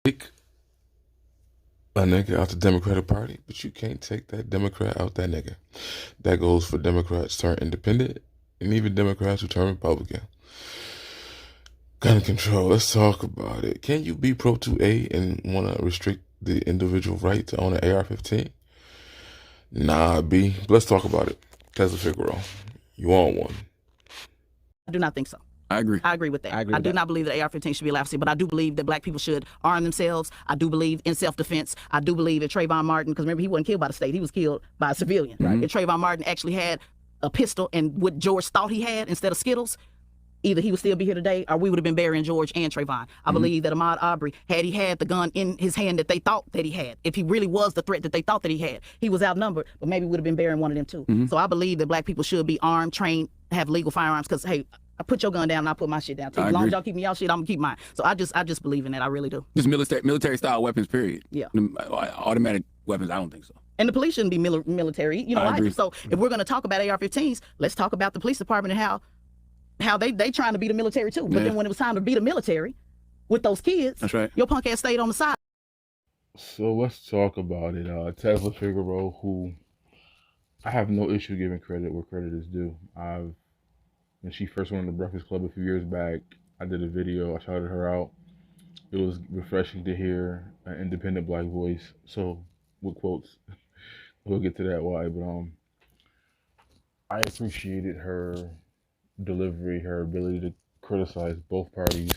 Take a nigga out the Democratic Party, but you can't take that Democrat out that nigga. That goes for Democrats turn independent and even Democrats who turn Republican. Gun control, let's talk about it. Can you be pro 2A and want to restrict the individual right to own an AR-15? Nah, B. Let's talk about it. Tezlyn Figaro, you want one? I do not think so. I agree. I agree with that. I do not believe that AR-15 should be allowed to see, but I do believe that black people should arm themselves. I do believe in self-defense. I do believe that Trayvon Martin, because remember, he wasn't killed by the state, he was killed by a civilian. Right. If Trayvon Martin actually had a pistol and what George thought he had instead of Skittles, either he would still be here today or we would have been burying George and Trayvon. I believe that Ahmaud Arbery, had he had the gun in his hand that they thought that he had, if he really was the threat that they thought that he had, he was outnumbered, but maybe would have been burying one of them too. So I believe that black people should be armed, trained, have legal firearms, because, hey, I put your gun down and I put my shit down too. As long as y'all keep me y'all shit, I'm gonna keep mine. So I just believe in that. I really do. Just military style weapons, period. Yeah. Automatic weapons, I don't think so. And the police shouldn't be military, you know. I agree. So if we're gonna talk about AR-15s, let's talk about the police department and how they trying to be the military too. But then when it was time to be the military with those kids, that's right, your punk ass stayed on the side. So let's talk about it. Tezlyn Figaro, who I have no issue giving credit where credit is due. When she first went on the Breakfast Club a few years back, I did a video, I shouted her out. It was refreshing to hear an independent black voice. So, with quotes, we'll get to that why, but I appreciated her delivery, her ability to criticize both parties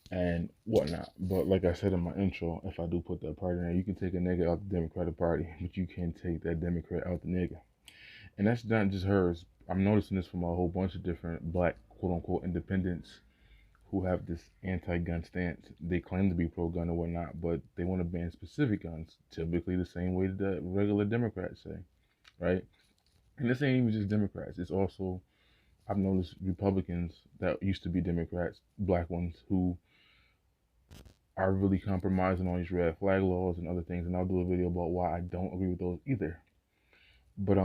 and whatnot. But like I said in my intro, if I do put that party in there, you can take a nigga out the Democratic Party, but you can't take that Democrat out the nigga. And that's not just hers. I'm noticing this from a whole bunch of different black quote-unquote independents who have this anti-gun stance. They claim to be pro-gun or whatnot, but they want to ban specific guns, typically the same way that regular Democrats say, right? And this ain't even just Democrats. It's also, I've noticed Republicans that used to be Democrats, black ones, who are really compromising on these red flag laws and other things, and I'll do a video about why I don't agree with those either. But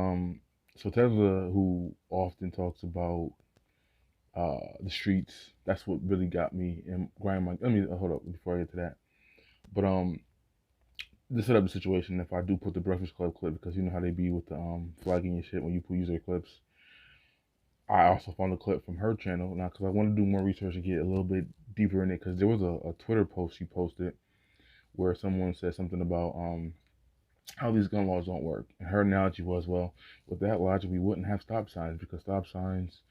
so Tesla, who often talks about the streets, that's what really got me and grind my. Let me hold up before I get to that. But to set up the situation, if I do put the Breakfast Club clip, because you know how they be with the flagging and shit when you put user clips. I also found a clip from her channel now because I want to do more research and get a little bit deeper in it, because there was a Twitter post she posted where someone said something about how these gun laws don't work. And her analogy was, well, with that logic, we wouldn't have stop signs, because stop signs,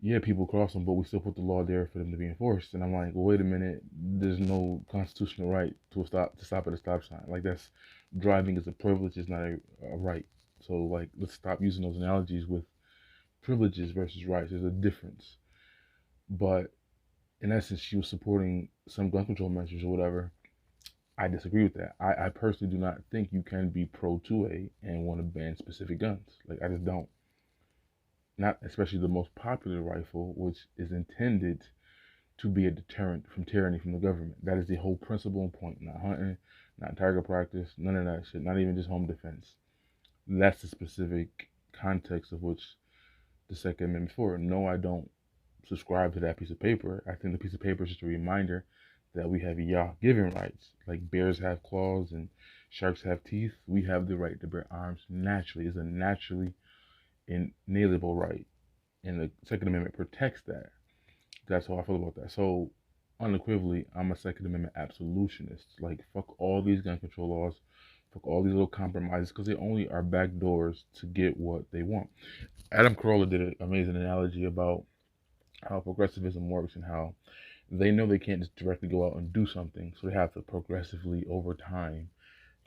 yeah, people cross them, but we still put the law there for them to be enforced. And I'm like, well, wait a minute, there's no constitutional right to stop at a stop sign. Like, that's, driving is a privilege, it's not a right. So like, let's stop using those analogies with privileges versus rights. There's a difference. But in essence, she was supporting some gun control measures or whatever. I disagree with that. I personally do not think you can be pro 2A and want to ban specific guns. Like, I just don't. Not especially the most popular rifle, which is intended to be a deterrent from tyranny from the government. That is the whole principle and point. Not hunting, not target practice, none of that shit. Not even just home defense. That's the specific context of which the Second Amendment for. No, I don't subscribe to that piece of paper. I think the piece of paper is just a reminder that we have Yah-given rights. Like bears have claws and sharks have teeth. We have the right to bear arms naturally. It's a naturally inalienable right. And the Second Amendment protects that. That's how I feel about that. So, unequivocally, I'm a Second Amendment absolutionist. Like, fuck all these gun control laws. Fuck all these little compromises, because they only are back doors to get what they want. Adam Carolla did an amazing analogy about how progressivism works and how they know they can't just directly go out and do something, so they have to progressively, over time,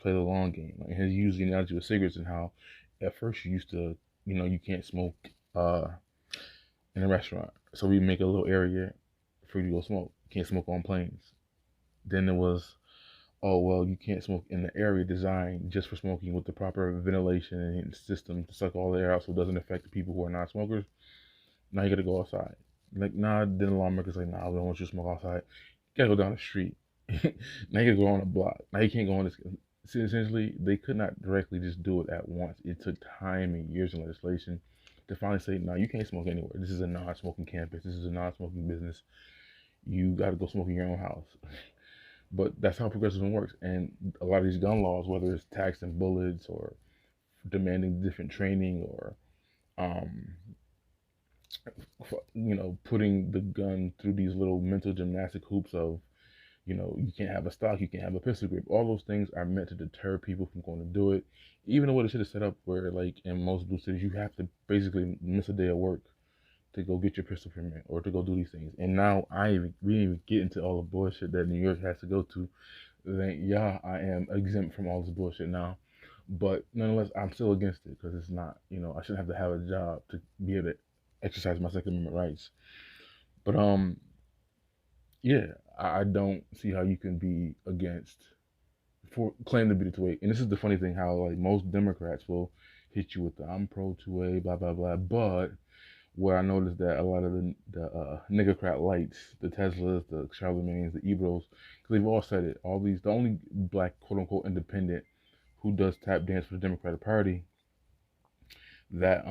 play the long game. Like, he used the analogy with cigarettes and how at first you used to, you can't smoke in a restaurant, so we make a little area for you to go smoke. You can't smoke on planes. Then there was, oh, well, you can't smoke in the area designed just for smoking with the proper ventilation and system to suck all the air out so it doesn't affect the people who are not smokers. Now you gotta go outside. Like, nah, then the lawmakers like, nah, we don't want you to smoke outside. You gotta go down the street. Now you gotta go on a block. Now you can't go on this. See, essentially, they could not directly just do it at once. It took time and years in legislation to finally say, no, you can't smoke anywhere. This is a non-smoking campus. This is a non-smoking business. You gotta go smoke in your own house. But that's how progressivism works. And a lot of these gun laws, whether it's taxing bullets or demanding different training or um, putting the gun through these little mental gymnastic hoops of, you can't have a stock, you can't have a pistol grip. All those things are meant to deter people from going to do it. Even the way the shit is set up, where like in most blue cities, you have to basically miss a day of work to go get your pistol permit or to go do these things. And now we didn't even get into all the bullshit that New York has to go to. Then yeah, I am exempt from all this bullshit now, but nonetheless, I'm still against it because it's not. I shouldn't have to have a job to be able to exercise my Second Amendment rights. But yeah, I don't see how you can be against for claim to be the two-way. And this is the funny thing, how like most Democrats will hit you with the I'm pro two-way, blah blah blah. But where I noticed that a lot of the niggercrat lights, the Teslas, the Charlemagne's, the Ebros, because they've all said it. All these, the only black quote unquote independent who does tap dance for the Democratic Party that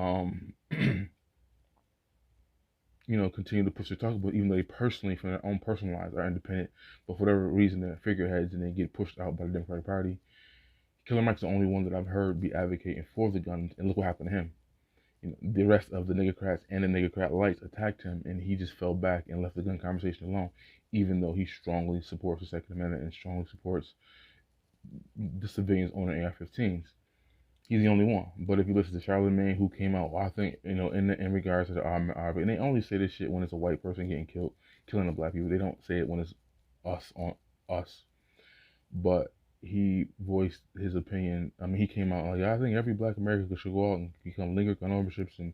continue to push their talk about, even though they personally, from their own personal lives, are independent, but for whatever reason, they're figureheads and they get pushed out by the Democratic Party. Killer Mike's the only one that I've heard be advocating for the guns, and look what happened to him. The rest of the niggercrats and the niggercrat lights attacked him, and he just fell back and left the gun conversation alone, even though he strongly supports the Second Amendment and strongly supports the civilians owning AR-15s. He's the only one. But if you listen to Charlemagne, who came out, well, I think, in regards to the armed robbery, and they only say this shit when it's a white person getting killed, killing the black people. They don't say it when it's us on us. But he voiced his opinion. I mean, he came out like, I think every black American should go out and become legal gun ownerships and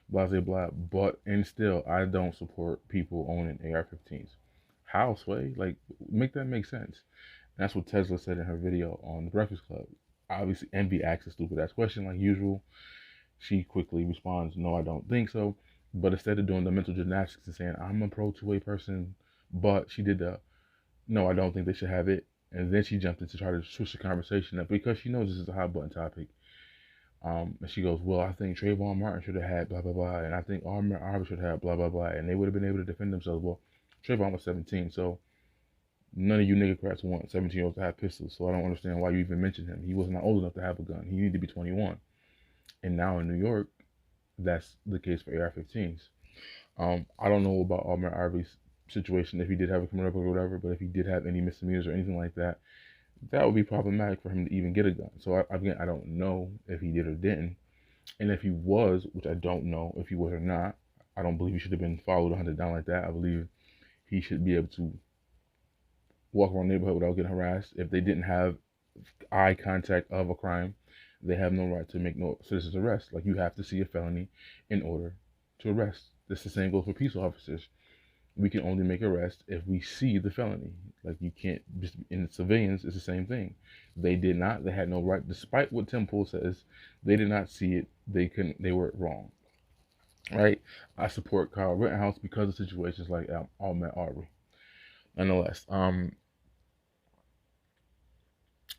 blah, blah, blah. But, and still, I don't support people owning AR-15s. How, Sway? Like, make that make sense. And that's what Tesla said in her video on The Breakfast Club. Obviously, Envy asks a stupid ass question like usual. She quickly responds, no, I don't think so. But instead of doing the mental gymnastics and saying, I'm a pro two-way person, but she did the, no, I don't think they should have it. And then she jumped in to try to switch the conversation up because she knows this is a hot button topic. And she goes, well, I think Trayvon Martin should have had blah, blah, blah. And I think Ahmaud Arbery should have had blah, blah, blah. And they would have been able to defend themselves. Well, Trayvon was 17, so none of you niggercrats want 17-year-olds to have pistols. So I don't understand why you even mentioned him. He was not old enough to have a gun. He needed to be 21. And now in New York, that's the case for AR-15s. I don't know about Ahmaud Arbery's situation, if he did have a criminal record or whatever, but if he did have any misdemeanors or anything like that, that would be problematic for him to even get a gun. So again, I don't know if he did or didn't. And if he was, which I don't know if he was or not, I don't believe he should have been followed or hunted down like that. I believe he should be able to walk around the neighborhood without getting harassed. If they didn't have eye contact of a crime, they have no right to make no citizen's arrest. Like, you have to see a felony in order to arrest. This the same goes for peace officers. We can only make arrests if we see the felony. Like, you can't just, in the civilians, it's the same thing. They did not, they had no right, despite what Tim Pool says, they did not see it, they were wrong. Right? I support Kyle Rittenhouse because of situations like Ahmaud Arbery. Nonetheless,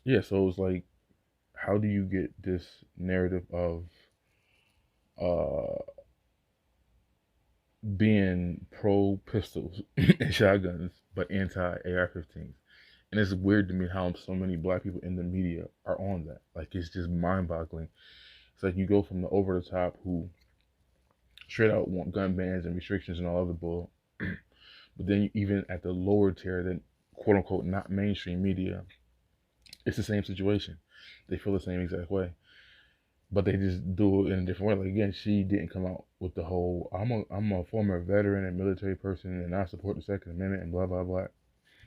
yeah, so it's like, how do you get this narrative of uh being pro pistols and shotguns but anti AR-15s? And it's weird to me how so many black people in the media are on that. Like, it's just mind-boggling. It's like you go from the over the top who straight out want gun bans and restrictions and all other bull, but then even at the lower tier, than quote unquote not mainstream media, it's the same situation. They feel the same exact way, but they just do it in a different way. Like, again, she didn't come out with the whole I'm a former veteran and military person and I support the Second Amendment and blah blah blah.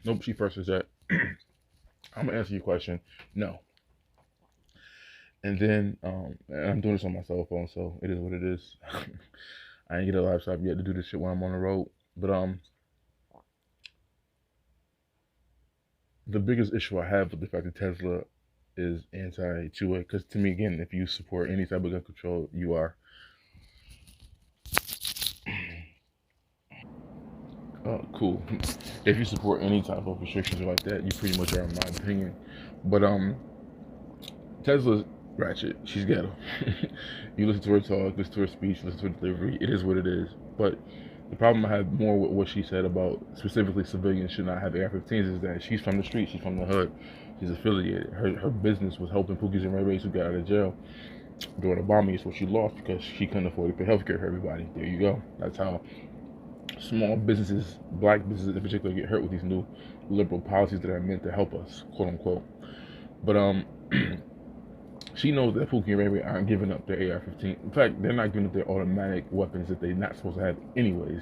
Nope, she first said, I'm gonna answer your question. No. And then and I'm doing this on my cell phone, so it is what it is. I ain't get a laptop yet to do this shit when I'm on the road. But the biggest issue I have with the fact that Tesla is anti two-way, because to me, again, if you support any type of gun control, you are cool. If you support any type of restrictions like that, you pretty much are, in my opinion. But Tesla's ratchet. She's ghetto. You listen to her talk, listen to her speech, listen to her delivery. It is what it is. But The problem I have more with what she said about specifically civilians should not have AR-15s is that she's from the street, she's from the hood, she's affiliated. Her business was helping Pookies and Ray Rays who got out of jail during the bombing, is what she lost because she couldn't afford to pay healthcare for everybody. There you go. That's how small businesses, black businesses in particular, get hurt with these new liberal policies that are meant to help us, quote unquote. But she knows that Pookie and Ray Ray aren't giving up their AR-15. In fact, they're not giving up their automatic weapons that they're not supposed to have anyways.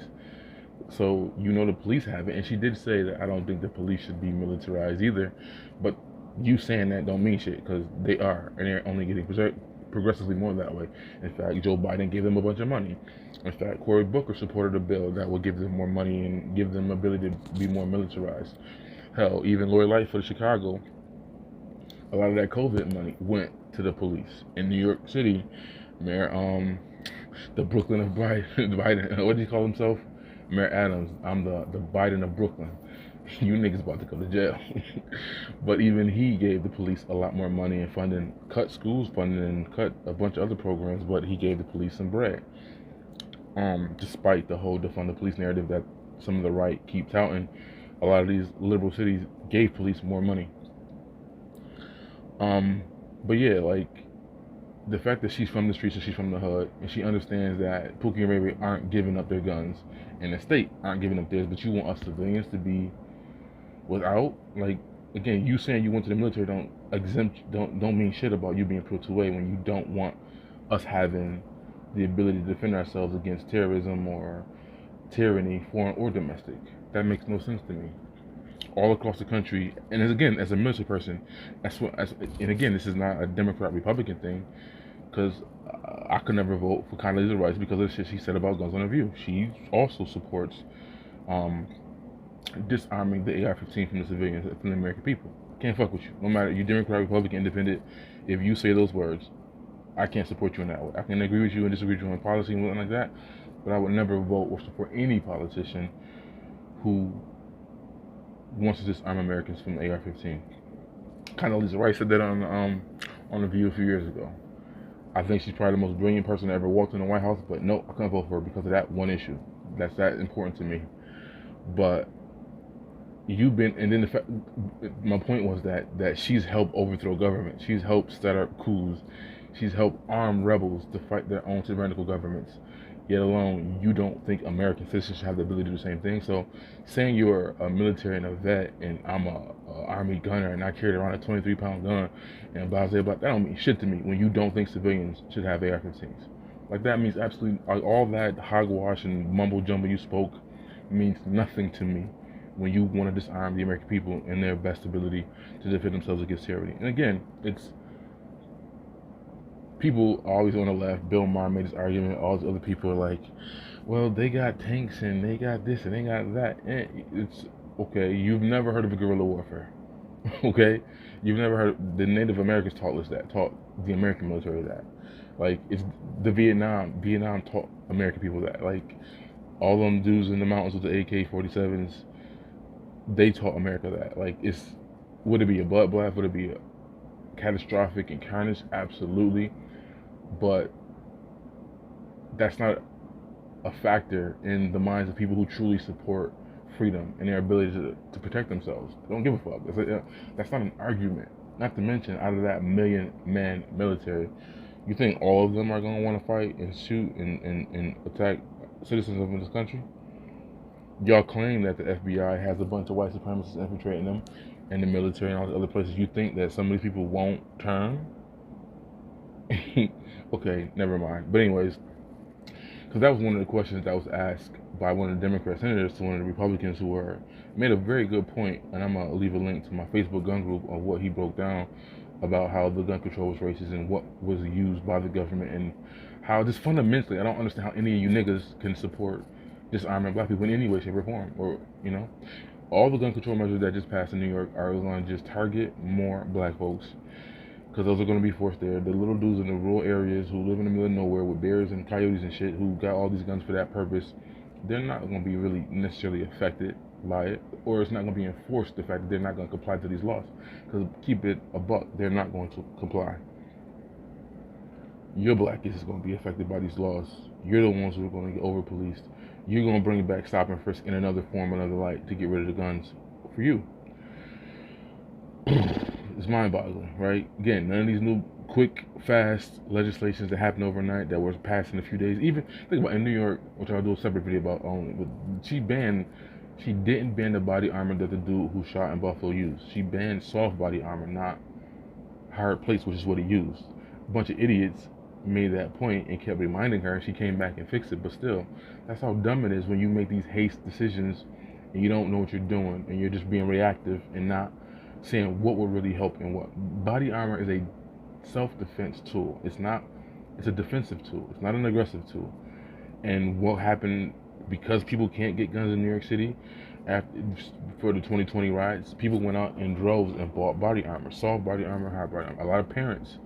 So the police have it, and she did say that I don't think the police should be militarized either. But you saying that don't mean shit because they are, and they're only getting progressively more that way. In fact, Joe Biden gave them a bunch of money. In fact, Cory Booker supported a bill that would give them more money and give them the ability to be more militarized. Hell, even Lori Lightfoot of Chicago, a lot of that COVID money went to the police. In New York City, Mayor, the Brooklyn of Biden, what do you call himself? Mayor Adams. I'm the Biden of Brooklyn. You niggas about to go to jail. But even he gave the police a lot more money and funding, cut schools funding and cut a bunch of other programs, but he gave the police some bread. Despite the whole defund the police narrative that some of the right keep touting, a lot of these liberal cities gave police more money. But yeah, like the fact that she's from the streets and she's from the hood, and she understands that Pookie and Ray Ray aren't giving up their guns, and the state aren't giving up theirs, but you want us civilians to be without, like, again, you saying you went to the military don't mean shit about you being pro 2A when you don't want us having the ability to defend ourselves against terrorism or tyranny, foreign or domestic. That makes no sense to me. All across the country, and as a military person, and again, this is not a Democrat Republican thing, because I could never vote for Condoleezza Rice because of the shit she said about guns on the View. She also supports disarming the AR-15 from the civilians, from the American people. Can't fuck with you. No matter you Democrat, Republican, Independent, if you say those words, I can't support you in that way. I can agree with you and disagree with you on policy and whatnot like that, but I would never vote or support any politician who wants to disarm Americans from the AR-15. Condoleezza Rice said that on the View a few years ago. I think she's probably the most brilliant person that ever walked in the White House, but no, I couldn't vote for her because of that one issue. That's that important to me. But my point was that she's helped overthrow government. She's helped set up coups. She's helped arm rebels to fight their own tyrannical governments. Yet alone, you don't think American citizens should have the ability to do the same thing. So saying you're a military and a vet and I'm a army gunner and I carried around a 23-pound gun and blah, blah, blah, that don't mean shit to me when you don't think civilians should have AR-15s. Like, that means absolutely, all that hogwash and mumbo jumbo you spoke means nothing to me when you want to disarm the American people in their best ability to defend themselves against tyranny. And again, it's people always on the left. Bill Maher made this argument. All the other people are like, well, they got tanks and they got this and they got that. And it's okay. You've never heard of a guerrilla warfare. Okay? You've never heard, the Native Americans taught us that, taught the American military that. Like, it's the Vietnam taught American people that. Like, all them dudes in the mountains with the AK-47s, they taught America that. Like, would it be a bloodbath? Would it be a catastrophic and carnage? Absolutely. But that's not a factor in the minds of people who truly support freedom and their ability to protect themselves. They don't give a fuck. That's not an argument. Not to mention, out of that million-man military, you think all of them are going to want to fight and shoot and attack citizens of this country? Y'all claim that the FBI has a bunch of white supremacists infiltrating them and the military and all the other places. You think that some of these people won't turn? Okay, never mind. But anyways, because that was one of the questions that was asked by one of the Democrat senators to one of the Republicans who made a very good point, and I'm going to leave a link to my Facebook gun group of what he broke down about how the gun control was racist and what was used by the government, and how just fundamentally, I don't understand how any of you niggas can support disarming black people in any way, shape, or form. Or, all the gun control measures that just passed in New York are going to just target more black folks, because those are going to be forced there. The little dudes in the rural areas who live in the middle of nowhere with bears and coyotes and shit, who got all these guns for that purpose, they're not going to be really necessarily affected by it, or it's not going to be enforced, the fact that they're not going to comply to these laws. Because keep it a buck, they're not going to comply. Your black kids is going to be affected by these laws. You're the ones who are going to get over-policed. you're gonna bring back stop and frisk in another form, another light to get rid of the guns for you. It's mind-boggling, right? Again, none of these new quick, fast legislations that happen overnight that were passed in a few days. Even think about in New York, which I'll do a separate video about only. But she didn't ban the body armor that the dude who shot in Buffalo used. She banned soft body armor, not hard plates, which is what he used. A bunch of idiots made that point and kept reminding her, and she came back and fixed it. But still, that's how dumb it is when you make these haste decisions and you don't know what you're doing and you're just being reactive and not saying what will really help and what. Body armor is a self-defense tool. It's a defensive tool. It's not an aggressive tool. And what happened because people can't get guns in New York City after for the 2020 riots, people went out in droves and bought body armor, soft body armor, hard body armor. A lot of parents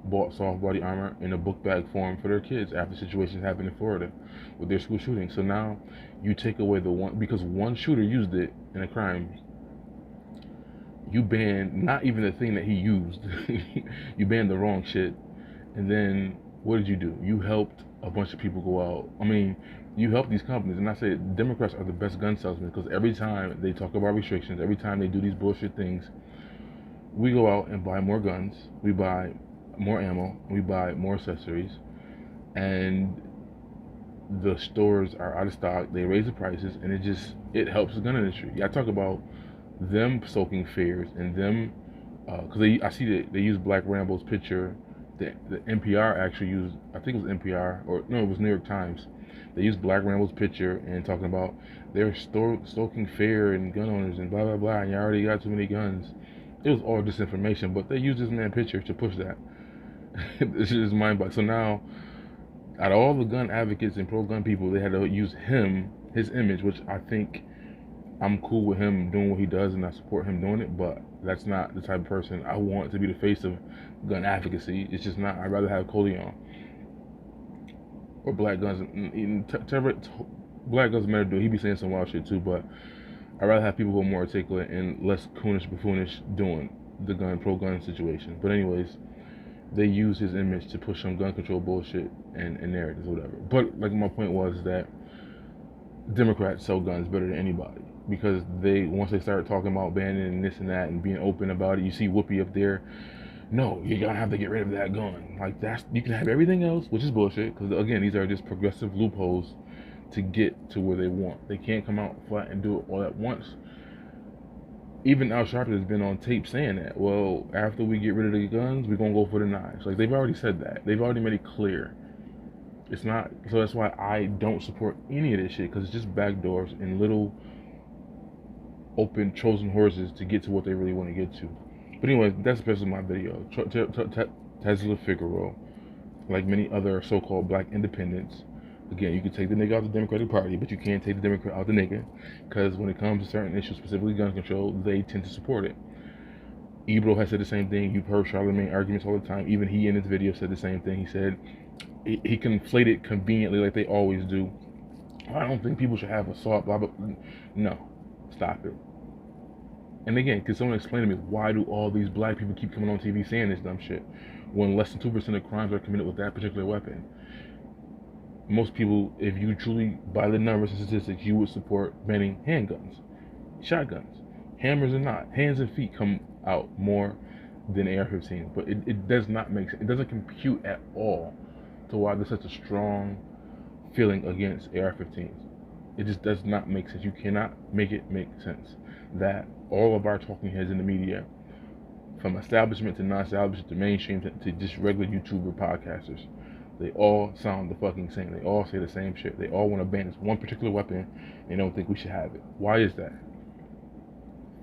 bought soft body armor in a book bag form for their kids after situations happened in Florida with their school shooting. So now you take away the one, because one shooter used it in a crime, you banned not even the thing that he used. You banned the wrong shit. And then what did you do? You helped a bunch of people go out. I mean, you help these companies. And I say Democrats are the best gun salesmen because every time they talk about restrictions, every time they do these bullshit things, we go out and buy more guns, we buy more ammo, we buy more accessories, and the stores are out of stock. They raise the prices, and it helps the gun industry. I talk about them soaking fears and them because I see that they use Black Rambo's picture. The NPR actually used, I think it was NPR or no, it was New York Times. They used Black Rambo's picture and talking about they're stoking fear and gun owners and blah blah blah, and you already got too many guns. It was all disinformation, but they used this man's picture to push that. This is mind-boggling. So now, out of all the gun advocates and pro-gun people, they had to use his image, which I think I'm cool with him doing what he does and I support him doing it, but that's not the type of person I want to be the face of gun advocacy. It's just not. I'd rather have Cody on. Or Black Guns. Black Guns Matter do. He be saying some wild shit too, but I'd rather have people who are more articulate and less coonish, buffoonish doing the pro-gun situation. But anyways, they use his image to push some gun control bullshit and narratives or whatever. But like my point was that Democrats sell guns better than anybody. Because once they start talking about banning this and that and being open about it, you see Whoopi up there. No, you're gonna have to get rid of that gun. Like you can have everything else, which is bullshit. Because again, these are just progressive loopholes to get to where they want. They can't come out flat and do it all at once. Even Al Sharpton has been on tape saying that. Well, after we get rid of the guns, we're gonna go for the knives. Like they've already said that. They've already made it clear. It's not. So that's why I don't support any of this shit because it's just backdoors and little open Trojan horses to get to what they really want to get to. But anyway, that's basically my video. Tezlyn Figaro, like many other so-called black independents, again, you can take the nigga out of the Democratic Party, but you can't take the Democrat out the nigga, because when it comes to certain issues, specifically gun control, they tend to support it. Ebro has said the same thing. You've heard Charlemagne arguments all the time. Even he in his video said the same thing. He said he conflated conveniently like they always do. I don't think people should have assault, blah, blah. No, stop it. And again, can someone explain to me why do all these black people keep coming on TV saying this dumb shit when less than 2% of crimes are committed with that particular weapon? Most people, if you truly, by the numbers and statistics, you would support banning handguns, shotguns, hammers or not. Hands and feet come out more than AR-15, but it does not make sense. It doesn't compute at all to why there's such a strong feeling against AR-15s. It just does not make sense. You cannot make it make sense that all of our talking heads in the media, from establishment to non-establishment to mainstream to just regular YouTuber podcasters, they all sound the fucking same. They all say the same shit. They all want to ban this one particular weapon and don't think we should have it. Why is that?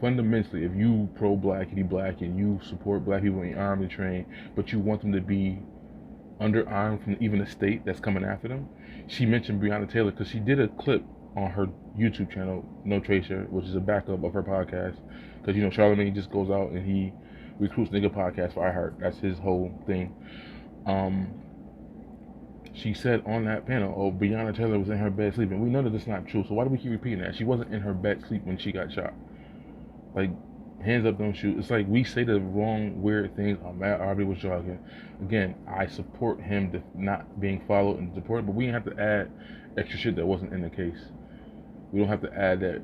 Fundamentally, if you pro-black and you black and you support black people in armed and trained, but you want them to be underarmed from even a state that's coming after them. She mentioned Breonna Taylor because she did a clip on her YouTube channel, No Tracer, which is a backup of her podcast. Because, you know, Charlemagne just goes out and he recruits nigga podcasts for iHeart. That's his whole thing. She said on that panel, oh, Breonna Taylor was in her bed sleeping. We know that that's not true, so why do we keep repeating that? She wasn't in her bed sleep when she got shot. Like, Hands up, don't shoot. It's like we say the wrong weird things. Matt Arbery was jogging. Again, I support him not being followed and supported, but we didn't have to add extra shit that wasn't in the case. We don't have to add that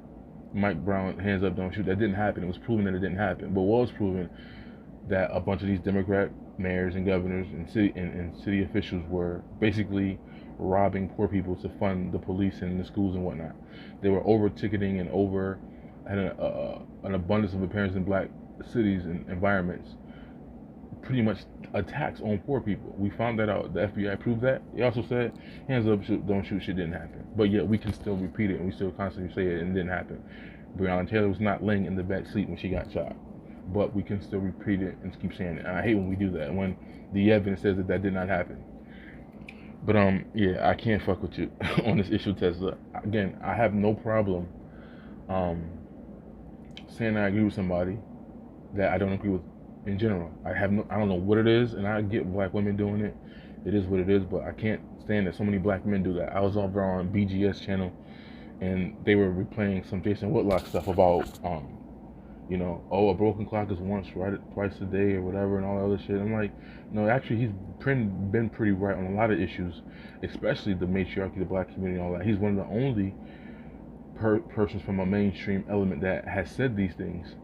Mike Brown, hands up, don't shoot. That didn't happen. It was proven that it didn't happen. But what was proven that a bunch of these Democrat mayors and governors and city officials were basically robbing poor people to fund the police and the schools and whatnot. They were over ticketing and over had an abundance of appearance in black cities and environments, pretty much attacks on poor people. We found that out. The FBI proved that. He also said, hands up, don't shoot, shit didn't happen. But yet we can still repeat it and we still constantly say it and it didn't happen. Breonna Taylor was not laying in the back seat when she got shot. But we can still repeat it and keep saying it. And I hate when we do that, when the evidence says that did not happen. But yeah, I can't fuck with you on this issue, Tesla. Again, I have no problem saying I agree with somebody that I don't agree with in general. I don't know what it is, and I get black women doing it. It is what it is, but I can't stand that so many black men do that. I was over on BGS channel, and they were replaying some Jason Whitlock stuff about a broken clock is once right twice a day or whatever and all that other shit. I'm like, no, actually he's been pretty right on a lot of issues, especially the matriarchy, the black community, and all that. He's one of the only persons from a mainstream element that has said these things.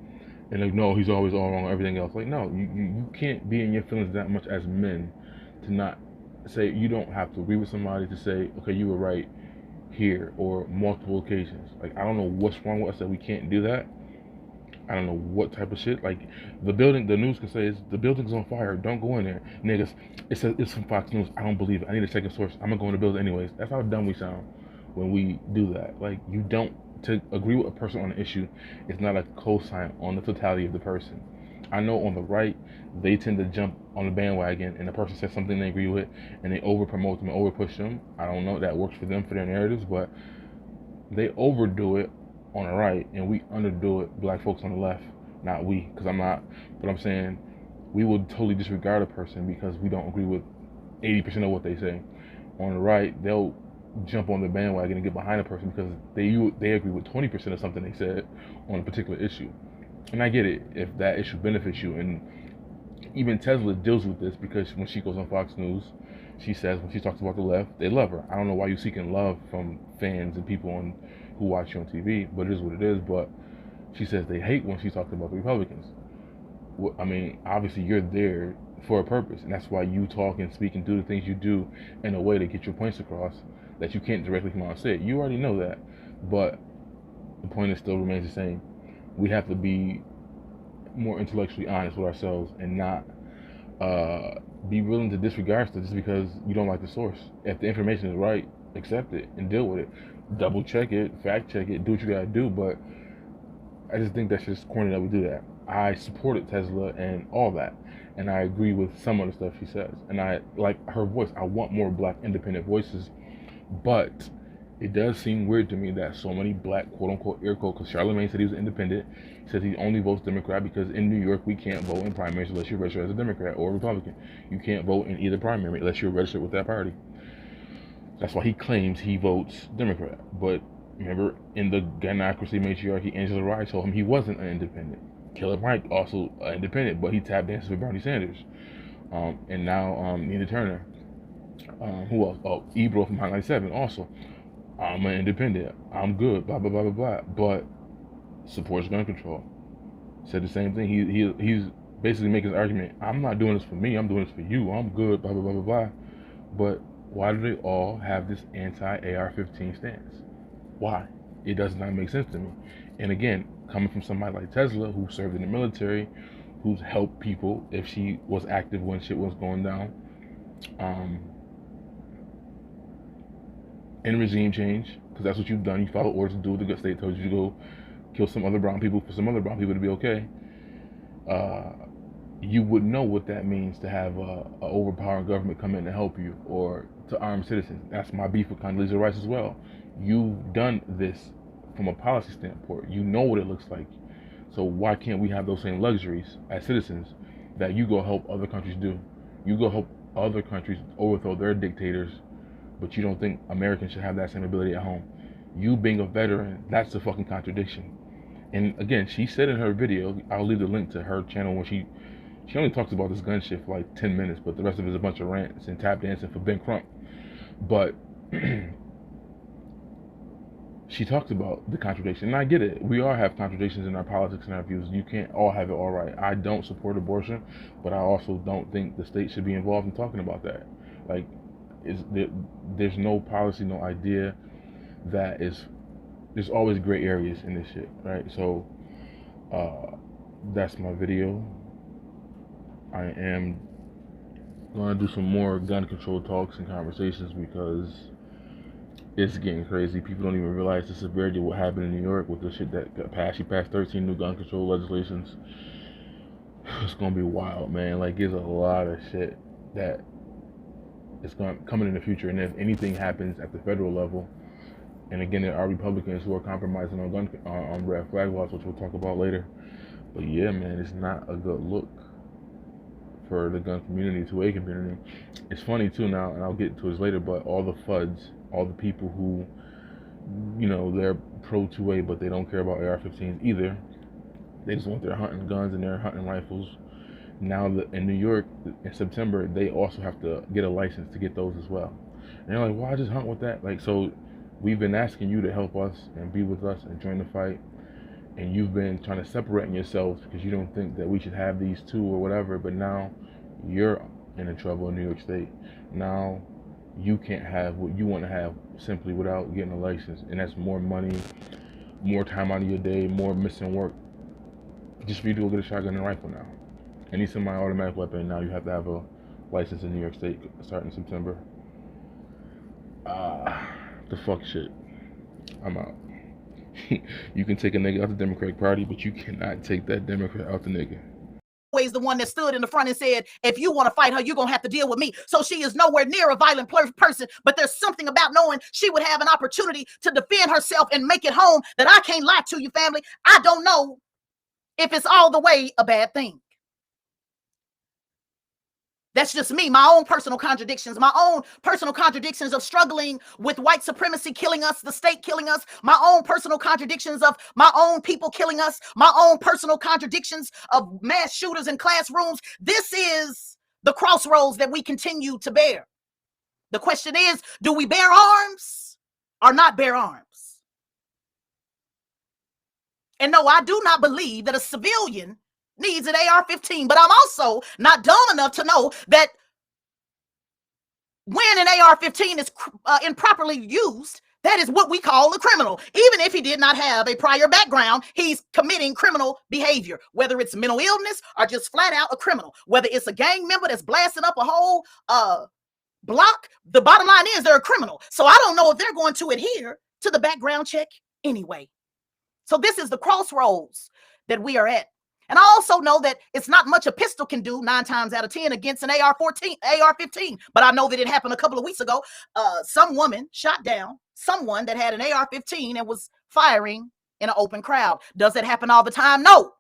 And like, no, he's always all wrong on everything else. Like, no, you can't be in your feelings that much as men to not say, you don't have to agree with somebody to say, okay, you were right here, or multiple occasions. Like, I don't know what's wrong with us that we can't do that. I don't know what type of shit. Like, the news can say, the building's on fire, don't go in there. Niggas, it's from Fox News, I don't believe it, I need a second source, I'm gonna go in the building anyways. That's how dumb we sound when we do that. Like, you don't, to agree with a person on an issue, it's not a cosign on the totality of the person. I know on the right, they tend to jump on the bandwagon and the person says something they agree with and they over promote them and over push them. I don't know, that works for them, for their narratives, but they overdo it on the right and we underdo it, black folks on the left. Not we, because I'm not, but I'm saying we will totally disregard a person because we don't agree with 80% of what they say. On the right, they'll jump on the bandwagon and get behind a person because they agree with 20% of something they said on a particular issue. And I get it if that issue benefits you. And even Tesla deals with this because when she goes on Fox News, she says when she talks about the left, they love her. I don't know why you're seeking love from fans and people who watch you on TV, but it is what it is. But she says they hate when she talks about the Republicans. I mean, obviously you're there for a purpose, and that's why you talk and speak and do the things you do in a way to get your points across that you can't directly come out and say it. You already know that, but the point is still remains the same. We have to be more intellectually honest with ourselves and not be willing to disregard stuff just because you don't like the source. If the information is right, accept it and deal with it. Double check it, fact check it, do what you gotta do. But I just think that's just corny that we do that. I supported Tesla and all that, and I agree with some of the stuff she says, and I like her voice. I want more black independent voices, but it does seem weird to me that so many black, quote-unquote, air quote, because Charlamagne said he was independent, said he only votes Democrat because in New York we can't vote in primaries unless you're registered as a Democrat or a Republican. You can't vote in either primary unless you're registered with that party. That's why he claims he votes Democrat. But remember, in the gynocracy matriarchy, Angela Rye told him he wasn't an independent. Killer Mike also an independent, but he tap dances with Bernie Sanders. And now Nina Turner. Who else? Oh, Ebro from Hot 97 also. I'm an independent. I'm good. Blah blah blah blah blah. But supports gun control. Said the same thing. He's basically making his argument. I'm not doing this for me. I'm doing this for you. I'm good. Blah blah blah blah blah. But why do they all have this anti-AR-15 stance? Why? It does not make sense to me. And again, coming from somebody like Tesla, who served in the military, who's helped people if she was active when shit was going down, in regime change, because that's what you've done. You followed orders to do what the good state told you to go kill some other brown people for some other brown people to be okay. You would know what that means to have a overpowering government come in and help you, or to arm citizens. That's my beef with Condoleezza Rice as well. You've done this from a policy standpoint. You know what it looks like. So why can't we have those same luxuries as citizens that you go help other countries do? You go help other countries overthrow their dictators, but you don't think Americans should have that same ability at home. You being a veteran, that's a fucking contradiction. And again, she said in her video, I'll leave the link to her channel when she only talks about this gun shit for like 10 minutes, but the rest of it is a bunch of rants and tap dancing for Ben Crump. But she talked about the contradiction, and I get it. We all have contradictions in our politics and our views. You can't all have it all right. I don't support abortion, but I also don't think the state should be involved in talking about that. Like, there's no policy, no idea that is. There's always gray areas in this shit, right? So, that's my video. I am gonna do some more gun control talks and conversations because it's getting crazy. People don't even realize the severity of what happened in New York with the shit that got passed. She passed 13 new gun control legislations. It's gonna be wild, man. Like, there's a lot of shit that is coming in the future. And if anything happens at the federal level, and again, there are Republicans who are compromising on red flag laws, which we'll talk about later. But yeah, man, it's not a good look for the gun community, 2A community. It's funny too now, and I'll get to this later, but all the FUDs, all the people who, they're pro 2A, but they don't care about AR-15s either. They just want their hunting guns and their hunting rifles. Now in New York, in September, they also have to get a license to get those as well. And they're like, why just hunt with that? Like, so we've been asking you to help us and be with us and join the fight. And you've been trying to separate yourselves because you don't think that we should have these two or whatever, but now you're in trouble in New York State. Now you can't have what you want to have simply without getting a license, and that's more money, more time out of your day, more missing work, just for you to go get a shotgun and rifle now. Any semi-automatic weapon, now you have to have a license in New York State starting September. The fuck shit. I'm out. You can take a nigga out the Democratic Party, but you cannot take that Democrat out the nigga. Always the one that stood in the front and said, if you want to fight her, you're going to have to deal with me. So she is nowhere near a violent person, but there's something about knowing she would have an opportunity to defend herself and make it home that I can't lie to you, family. I don't know if it's all the way a bad thing. That's just me, my own personal contradictions of struggling with white supremacy killing us, the state killing us, my own personal contradictions of my own people killing us, my own personal contradictions of mass shooters in classrooms. This is the crossroads that we continue to bear. The question is, do we bear arms or not bear arms? And no, I do not believe that a civilian needs an AR-15, but I'm also not dumb enough to know that when an AR-15 is improperly used, that is what we call a criminal. Even if he did not have a prior background, he's committing criminal behavior, whether it's mental illness or just flat out a criminal. Whether it's a gang member that's blasting up a whole block, the bottom line is they're a criminal. So I don't know if they're going to adhere to the background check anyway. So this is the crossroads that we are at. And I also know that it's not much a pistol can do 9 times out of 10 against an AR-15. But I know that it happened a couple of weeks ago. Some woman shot down someone that had an AR-15 and was firing in an open crowd. Does that happen all the time? No.